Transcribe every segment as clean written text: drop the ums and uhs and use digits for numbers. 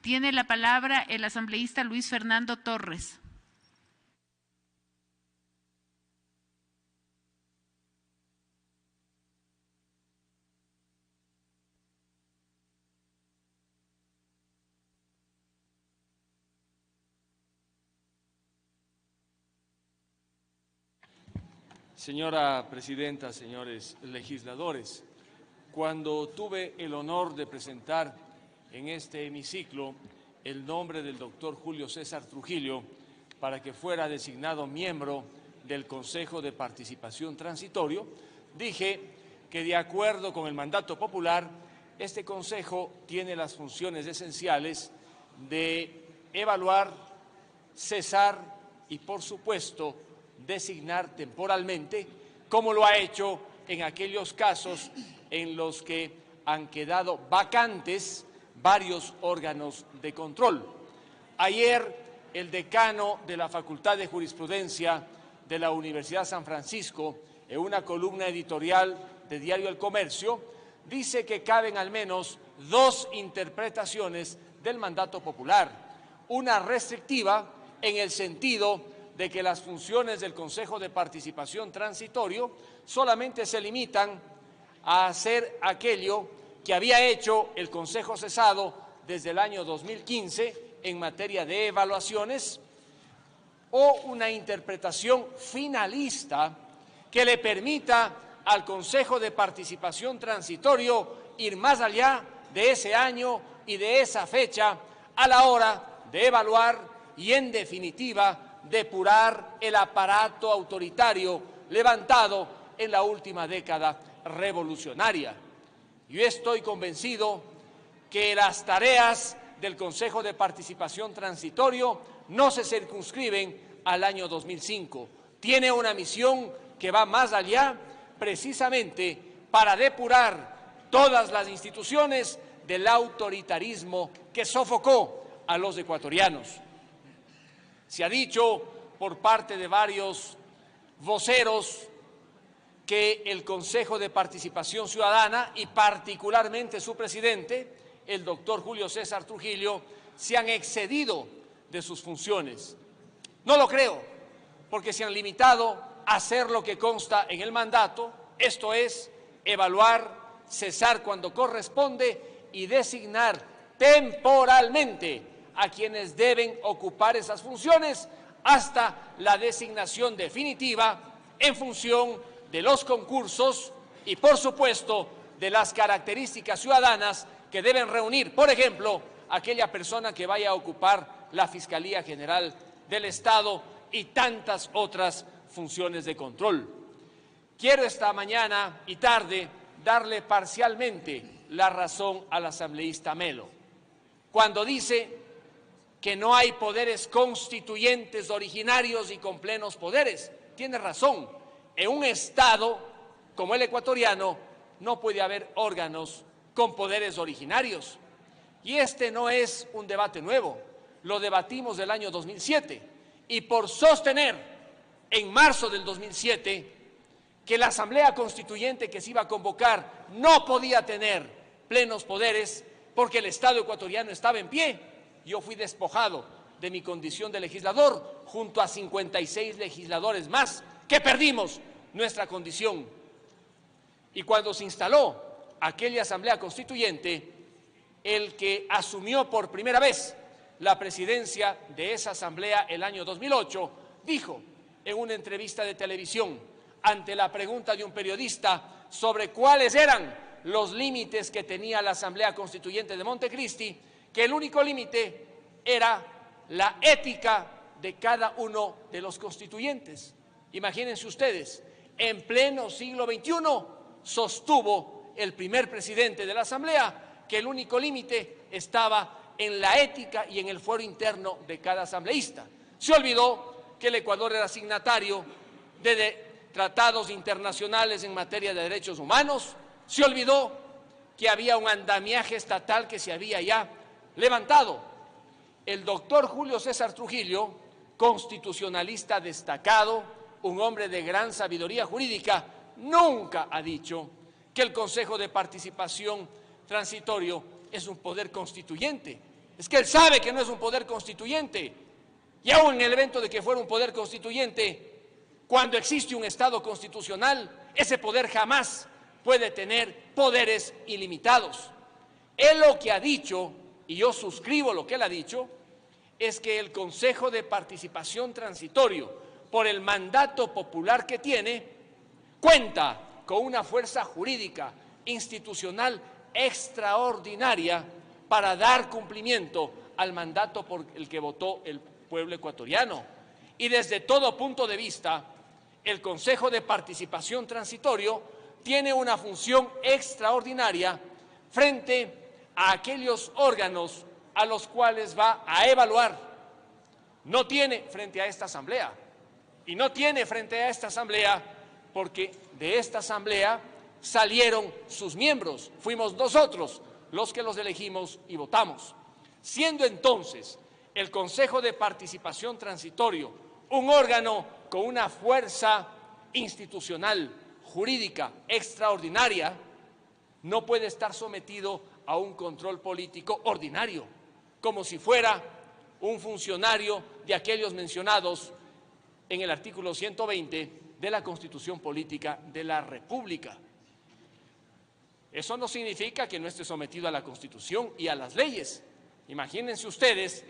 Tiene la palabra el asambleísta Luis Fernando Torres. Señora presidenta, señores legisladores, cuando tuve el honor de presentar en este hemiciclo el nombre del doctor Julio César Trujillo para que fuera designado miembro del Consejo de Participación Transitorio, dije que de acuerdo con el mandato popular, este consejo tiene las funciones esenciales de evaluar, cesar y, por supuesto, designar temporalmente, como lo ha hecho en aquellos casos en los que han quedado vacantes varios órganos de control. Ayer, el decano de la Facultad de Jurisprudencia de la Universidad San Francisco, en una columna editorial de Diario El Comercio, dice que caben al menos dos interpretaciones del mandato popular. Una restrictiva, en el sentido de que las funciones del Consejo de Participación Transitorio solamente se limitan a hacer aquello que había hecho el Consejo cesado desde el año 2015 en materia de evaluaciones, o una interpretación finalista que le permita al Consejo de Participación Transitorio ir más allá de ese año y de esa fecha a la hora de evaluar y, en definitiva, depurar el aparato autoritario levantado en la última década revolucionaria. Yo estoy convencido que las tareas del Consejo de Participación Transitorio no se circunscriben al año 2005. Tiene una misión que va más allá, precisamente para depurar todas las instituciones del autoritarismo que sofocó a los ecuatorianos. Se ha dicho por parte de varios voceros que el Consejo de Participación Ciudadana y particularmente su presidente, el doctor Julio César Trujillo, se han excedido de sus funciones. No lo creo, porque se han limitado a hacer lo que consta en el mandato, esto es, evaluar, cesar cuando corresponde y designar temporalmente a quienes deben ocupar esas funciones hasta la designación definitiva en función de los concursos y, por supuesto, de las características ciudadanas que deben reunir, por ejemplo, aquella persona que vaya a ocupar la Fiscalía General del Estado y tantas otras funciones de control. Quiero esta mañana y tarde darle parcialmente la razón al asambleísta Melo, cuando dice que no hay poderes constituyentes originarios y con plenos poderes. Tiene razón. En un Estado como el ecuatoriano no puede haber órganos con poderes originarios. Y este no es un debate nuevo. Lo debatimos del año 2007. Y por sostener en marzo del 2007 que la Asamblea Constituyente que se iba a convocar no podía tener plenos poderes porque el Estado ecuatoriano estaba en pie, yo fui despojado de mi condición de legislador junto a 56 legisladores más que perdimos nuestra condición. Y cuando se instaló aquella Asamblea Constituyente, el que asumió por primera vez la presidencia de esa Asamblea el año 2008, dijo en una entrevista de televisión, ante la pregunta de un periodista sobre cuáles eran los límites que tenía la Asamblea Constituyente de Montecristi, que el único límite era la ética de cada uno de los constituyentes. Imagínense ustedes, en pleno siglo XXI sostuvo el primer presidente de la Asamblea que el único límite estaba en la ética y en el fuero interno de cada asambleísta. Se olvidó que el Ecuador era signatario de tratados internacionales en materia de derechos humanos, se olvidó que había un andamiaje estatal que se había ya levantado. El doctor Julio César Trujillo, constitucionalista destacado, un hombre de gran sabiduría jurídica, nunca ha dicho que el Consejo de Participación Transitorio es un poder constituyente. Es que él sabe que no es un poder constituyente. Y aún en el evento de que fuera un poder constituyente, cuando existe un Estado constitucional, ese poder jamás puede tener poderes ilimitados. Él lo que ha dicho, y yo suscribo lo que él ha dicho, es que el Consejo de Participación Transitorio, por el mandato popular que tiene, cuenta con una fuerza jurídica, institucional extraordinaria para dar cumplimiento al mandato por el que votó el pueblo ecuatoriano. Y desde todo punto de vista, el Consejo de Participación Transitorio tiene una función extraordinaria frente a aquellos órganos a los cuales va a evaluar. No tiene frente a esta Asamblea, y no tiene frente a esta Asamblea porque de esta Asamblea salieron sus miembros, fuimos nosotros los que los elegimos y votamos. Siendo entonces el Consejo de Participación Transitorio un órgano con una fuerza institucional, jurídica, extraordinaria, no puede estar sometido a un control político ordinario, como si fuera un funcionario de aquellos mencionados en el artículo 120 de la Constitución Política de la República. Eso no significa que no esté sometido a la Constitución y a las leyes. Imagínense ustedes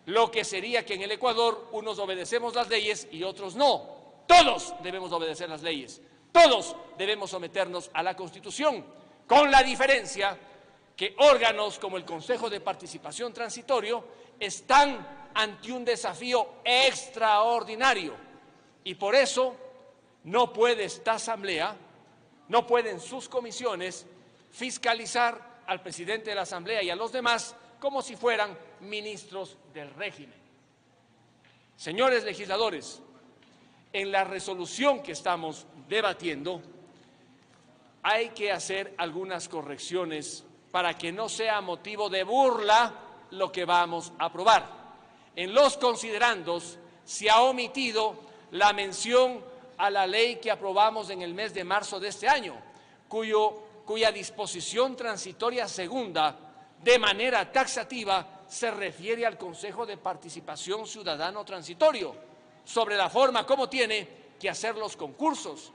lo que sería que en el Ecuador unos obedecemos las leyes y otros no. Todos debemos obedecer las leyes, todos debemos someternos a la Constitución, con la diferencia que órganos como el Consejo de Participación Transitorio están ante un desafío extraordinario y por eso no puede esta Asamblea, no pueden sus comisiones fiscalizar al presidente de la Asamblea y a los demás como si fueran ministros del régimen. Señores legisladores, en la resolución que estamos debatiendo hay que hacer algunas correcciones para que no sea motivo de burla lo que vamos a aprobar. En los considerandos se ha omitido la mención a la ley que aprobamos en el mes de marzo de este año, cuya disposición transitoria segunda, de manera taxativa, se refiere al Consejo de Participación Ciudadano Transitorio, sobre la forma como tiene que hacer los concursos.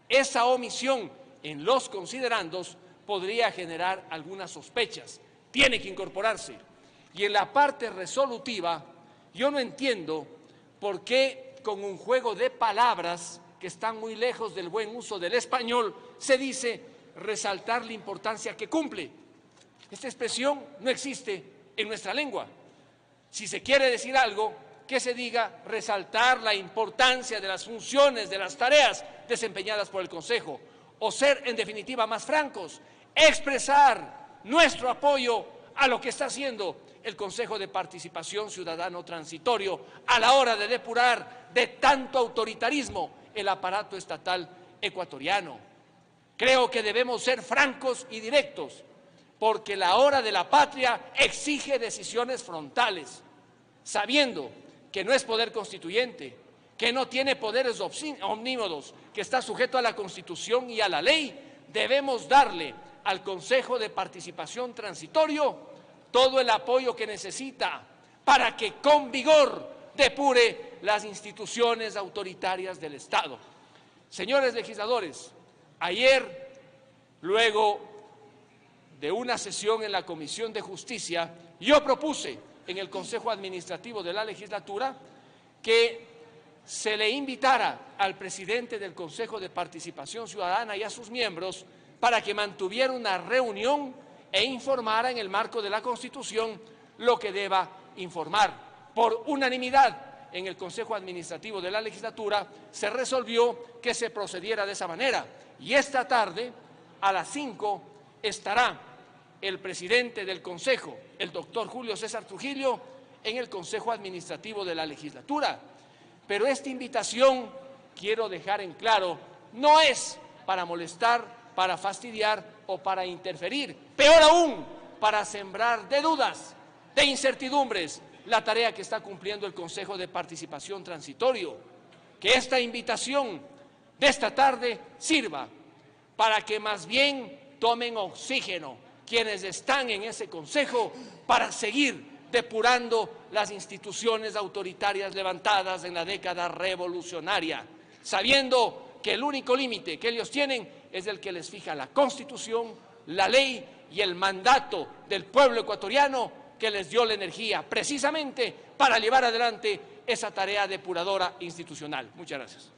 Esa omisión en los considerandos podría generar algunas sospechas, tiene que incorporarse. Y en la parte resolutiva, yo no entiendo por qué con un juego de palabras que están muy lejos del buen uso del español, se dice resaltar la importancia que cumple. Esta expresión no existe en nuestra lengua. Si se quiere decir algo, que se diga resaltar la importancia de las funciones, de las tareas desempeñadas por el Consejo, o ser en definitiva más francos, expresar nuestro apoyo a lo que está haciendo el Consejo de Participación Ciudadano Transitorio a la hora de depurar de tanto autoritarismo el aparato estatal ecuatoriano. Creo que debemos ser francos y directos, porque la hora de la patria exige decisiones frontales, sabiendo que no es poder constituyente, que no tiene poderes omnímodos, que está sujeto a la Constitución y a la ley. Debemos darle al Consejo de Participación Transitorio todo el apoyo que necesita para que con vigor depure las instituciones autoritarias del Estado. Señores legisladores, ayer, luego de una sesión en la Comisión de Justicia, yo propuse en el Consejo Administrativo de la legislatura que se le invitara al presidente del Consejo de Participación Ciudadana y a sus miembros para que mantuviera una reunión e informara en el marco de la Constitución lo que deba informar. Por unanimidad en el Consejo Administrativo de la legislatura se resolvió que se procediera de esa manera y esta tarde a las 5 estará el presidente del Consejo, el doctor Julio César Trujillo, en el Consejo Administrativo de la legislatura. Pero esta invitación, quiero dejar en claro, no es para molestar, para fastidiar o para interferir, peor aún, para sembrar de dudas, de incertidumbres, la tarea que está cumpliendo el Consejo de Participación Transitorio. Que esta invitación de esta tarde sirva para que más bien tomen oxígeno quienes están en ese Consejo para seguir depurando las instituciones autoritarias levantadas en la década revolucionaria, sabiendo que el único límite que ellos tienen es el que les fija la Constitución, la ley y el mandato del pueblo ecuatoriano que les dio la energía precisamente para llevar adelante esa tarea depuradora institucional. Muchas gracias.